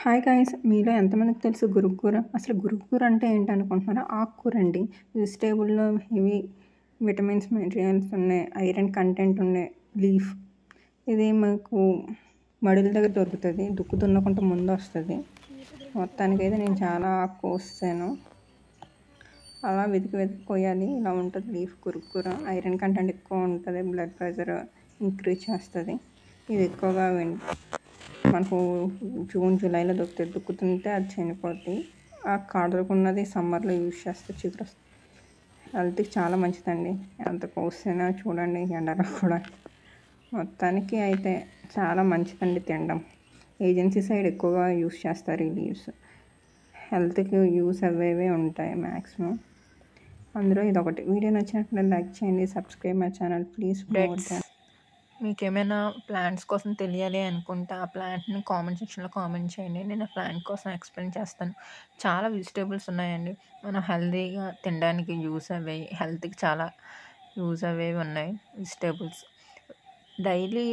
Hi guys, మీలో ఎంతమందికి తెలుసు గురుకూర? అసలు గురుకూర అంటే ఏంటనుకుంటున్నారా? ఆకుకూర అండి. వెజిటేబుల్‌లో హెవీ విటమిన్స్, మినరల్స్ ఉన్నాయి, ఐరన్ కంటెంట్ ఉండే లీఫ్. ఇది మాకు మడుల దగ్గర దొరుకుతుంది, దుక్కు దున్నకుండా ముందు వస్తుంది. మొత్తానికైతే నేను చాలా కోసాను. అలా వెతికి కోయాలి. ఇలా ఉంటుంది లీఫ్ గురుకూర. ఐరన్ కంటెంట్ ఎక్కువ ఉంటుంది, బ్లడ్ ప్రెషర్ ఇంక్రీజ్ చేస్తుంది. ఇది ఎక్కువగా మనకు జూన్ జూలైలో దొరుకుతుంది. దుక్కుతుంటే అది చనిపోద్ది. ఆ కాడకున్నది సమ్మర్లో యూజ్ చేస్తే చిగురు వస్తుంది. హెల్త్కి చాలా మంచిదండి. ఎంత కోసినా చూడండి, ఎండలో కూడా. మొత్తానికి అయితే చాలా మంచిదండి తినడం. ఏజెన్సీ సైడ్ ఎక్కువగా యూజ్ చేస్తారు ఈ లీవ్స్. హెల్త్కి యూస్ అవేవే ఉంటాయి మ్యాక్సిమం. అందులో ఇదొకటి. వీడియో నచ్చినట్లయితే లైక్ చేయండి, సబ్స్క్రైబ్ మై ఛానల్ ప్లీజ్. మీకు ఏమైనా ప్లాంట్స్ కోసం తెలియాలి అనుకుంటే ఆ ప్లాంట్ని కామెంట్ సెక్షన్లో కామెంట్ చేయండి. నేను ఆ ప్లాంట్ కోసం ఎక్స్ప్లెయిన్ చేస్తాను. చాలా వెజిటేబుల్స్ ఉన్నాయండి, మనం హెల్తీగా తినడానికి యూస్ అయ్యేవి, హెల్త్కి చాలా యూస్ అయ్యేవి ఉన్నాయి వెజిటేబుల్స్. డైలీ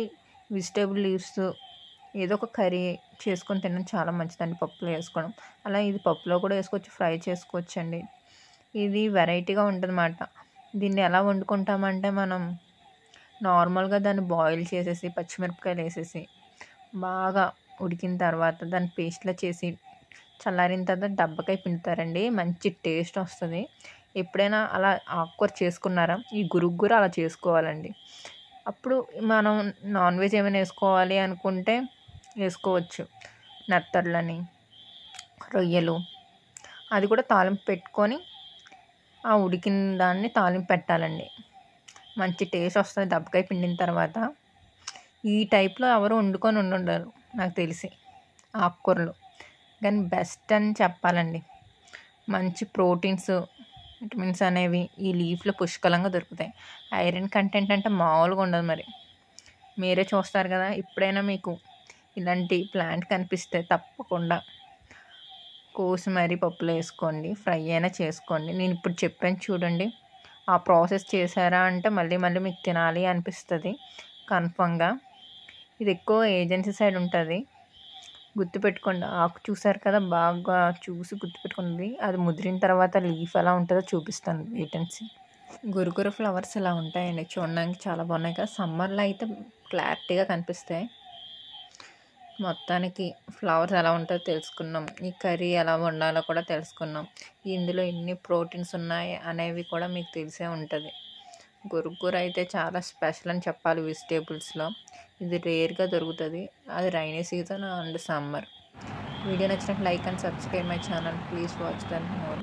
వెజిటేబుల్ లీవ్స్ ఏదో ఒక కర్రీ చేసుకొని తినడం చాలా మంచిదండి. పప్పులో వేసుకోవడం, అలా ఇది పప్పులో కూడా వేసుకోవచ్చు, ఫ్రై చేసుకోవచ్చు అండి. ఇది వెరైటీగా ఉంటుంది అన్నమాట. దీన్ని ఎలా వండుకుంటామంటే మనం నార్మల్గా దాన్ని బాయిల్ చేసేసి పచ్చిమిరపకాయలు వేసేసి బాగా ఉడికిన తర్వాత దాన్ని పేస్ట్లా చేసి చల్లారిన తర్వాత డబ్బకాయ పిండుతారండి. మంచి టేస్ట్ వస్తుంది. ఎప్పుడైనా అలా ఆకుకూర చేసుకున్నారా? ఈ గురుగ్గుర అలా చేసుకోవాలండి. అప్పుడు మనం నాన్ వెజ్ ఏమైనా వేసుకోవాలి అనుకుంటే వేసుకోవచ్చు. నెత్తళ్ళని, రొయ్యలు, అది కూడా తాలింపు పెట్టుకొని ఆ ఉడికిన దాన్ని తాలింపు పెట్టాలండి. మంచి టేస్ట్ వస్తుంది దబ్బకాయ పిండిన తర్వాత. ఈ టైప్లో ఎవరు వండుకొని ఉండుండరు నాకు తెలిసి ఆకుకూరలు, కానీ బెస్ట్ అని చెప్పాలండి. మంచి ప్రోటీన్స్, విటమిన్స్ అనేవి ఈ లీఫ్లో పుష్కలంగా దొరుకుతాయి. ఐరన్ కంటెంట్ అంటే మామూలుగా ఉండదు. మరి మీరే చూస్తారు కదా. ఎప్పుడైనా మీకు ఇలాంటి ప్లాంట్ కనిపిస్తే తప్పకుండా కోసి మరీ పప్పులో వేసుకోండి, ఫ్రై అయినా చేసుకోండి. నేను ఇప్పుడు చెప్పాను చూడండి, ఆ ప్రాసెస్ చేశారా అంటే మళ్ళీ మళ్ళీ మీకు తినాలి అనిపిస్తుంది కన్ఫామ్గా. ఇది ఎక్కువ ఏజెన్సీ సైడ్ ఉంటుంది, గుర్తుపెట్టుకోండి. ఆకు చూసారు కదా, బాగా చూసి గుర్తుపెట్టుకుంది. అది ముదిరిన తర్వాత లీఫ్ ఎలా ఉంటుందో చూపిస్తాను, వెయిట్ అండ్ సీ. గురుగుర ఫ్లవర్స్ ఇలా ఉంటాయండి, చూడడానికి చాలా బాగున్నాయి కదా. సమ్మర్లో అయితే క్లారిటీగా కనిపిస్తాయి. మొత్తానికి ఫ్లవర్స్ ఎలా ఉంటుందో తెలుసుకున్నాం, ఈ కర్రీ ఎలా వండాలో కూడా తెలుసుకున్నాం. ఇందులో ఎన్ని ప్రోటీన్స్ ఉన్నాయి అనేవి కూడా మీకు తెలిసే ఉంటుంది. గురుకూర అయితే చాలా స్పెషల్ అని చెప్పాలి వెజిటేబుల్స్లో. ఇది రేర్గా దొరుకుతుంది, అది rainy season and summer. Video నచ్చినట్టు like and subscribe my channel please watch then more.